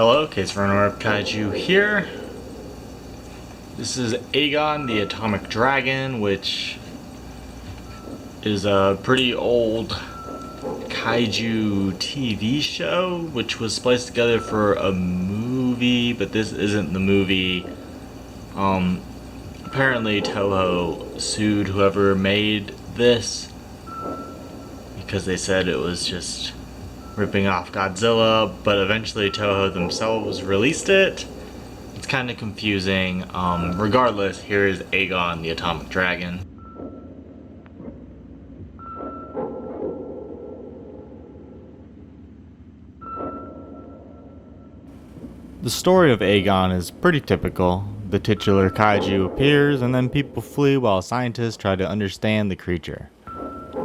Hello, Case for interwebkaiju here. This is Agon, the Atomic Dragon, which is a pretty old kaiju TV show, which was spliced together for a movie, but this isn't the movie. Apparently Toho sued whoever made this because they said it was just ripping off Godzilla, but eventually Toho themselves released it. It's kind of confusing. Regardless, here is Agon, the Atomic Dragon. The story of Agon is pretty typical. The titular kaiju appears and then people flee while scientists try to understand the creature.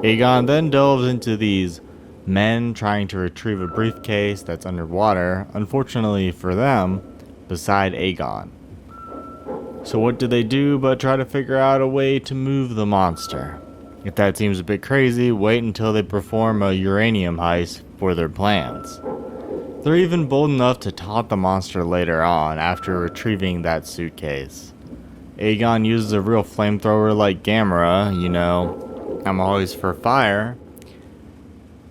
Agon then delves into these men trying to retrieve a briefcase that's underwater, unfortunately for them, beside Agon. So what do they do but try to figure out a way to move the monster? If that seems a bit crazy, wait until they perform a uranium heist for their plans. They're even bold enough to taunt the monster later on after retrieving that suitcase. Agon uses a real flamethrower like Gamera, you know, I'm always for fire.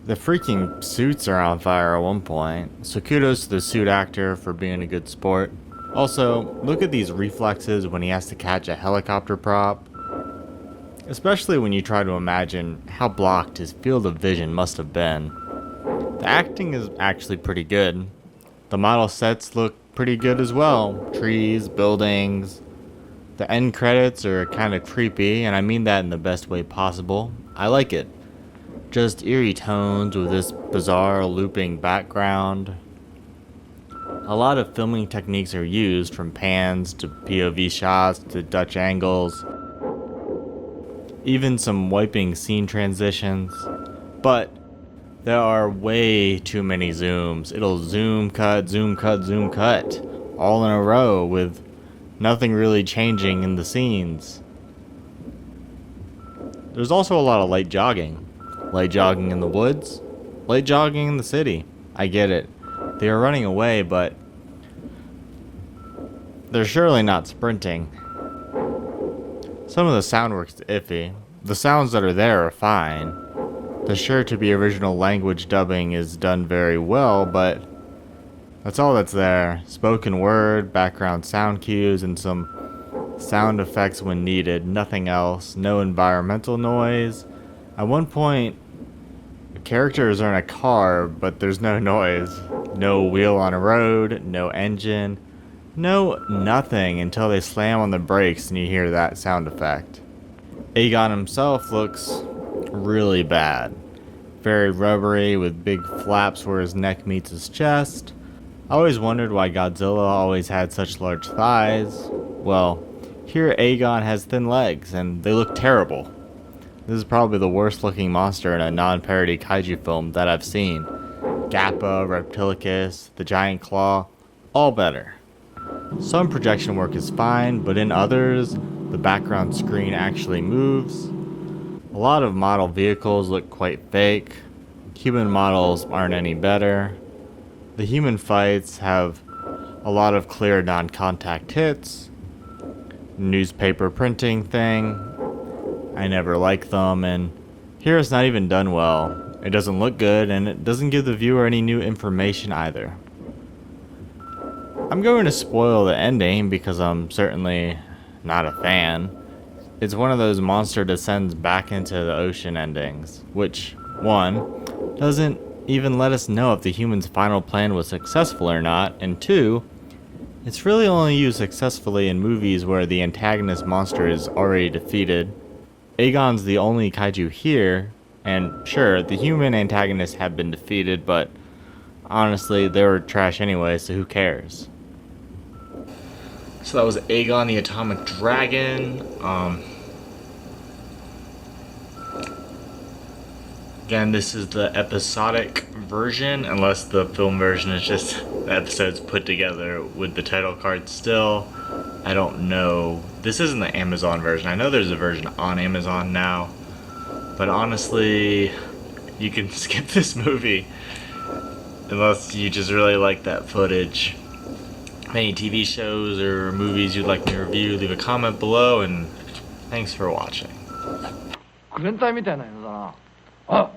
The freaking suits are on fire at one point, so kudos to the suit actor for being a good sport. Also, look at these reflexes when he has to catch a helicopter prop. Especially when you try to imagine how blocked his field of vision must have been. The acting is actually pretty good. The model sets look pretty good as well. Trees, buildings. The end credits are kind of creepy, and I mean that in the best way possible. I like it. Just eerie tones with this bizarre looping background. A lot of filming techniques are used, from pans to POV shots to Dutch angles. Even some wiping scene transitions. But there are way too many zooms. It'll zoom, cut, zoom, cut, zoom, cut, all in a row with nothing really changing in the scenes. There's also a lot of light jogging. Light jogging in the woods, light jogging in the city. I get it. They are running away, but they're surely not sprinting. Some of the sound work's iffy. The sounds that are there are fine. The sure to be original language dubbing is done very well, but that's all that's there. Spoken word, background sound cues, and some sound effects when needed. Nothing else. No environmental noise. At one point, the characters are in a car, but there's no noise. No wheel on a road, no engine, no nothing until they slam on the brakes and you hear that sound effect. Agon himself looks really bad. Very rubbery with big flaps where his neck meets his chest. I always wondered why Godzilla always had such large thighs. Well, here Agon has thin legs and they look terrible. This is probably the worst looking monster in a non-parody kaiju film that I've seen. Gappa, Reptilicus, the Giant Claw, all better. Some projection work is fine, but in others, the background screen actually moves. A lot of model vehicles look quite fake. Human models aren't any better. The human fights have a lot of clear non-contact hits. Newspaper printing thing. I never like them, and here it's not even done well. It doesn't look good, and it doesn't give the viewer any new information either. I'm going to spoil the ending because I'm certainly not a fan. It's one of those monster descends back into the ocean endings, which, one, doesn't even let us know if the human's final plan was successful or not, and two, it's really only used successfully in movies where the antagonist monster is already defeated. Agon's the only kaiju here, and sure, the human antagonists have been defeated, but honestly, they were trash anyway, so who cares? So that was Agon the Atomic Dragon. Again, this is the episodic version, unless the film version is just the episodes put together with the title card still. I don't know. This isn't the Amazon version. I know there's a version on Amazon now. But honestly, you can skip this movie. unless you just really like that footage. Any TV shows or movies you'd like me to review, leave a comment below, and thanks for watching. 全体みたいなやつだな。あ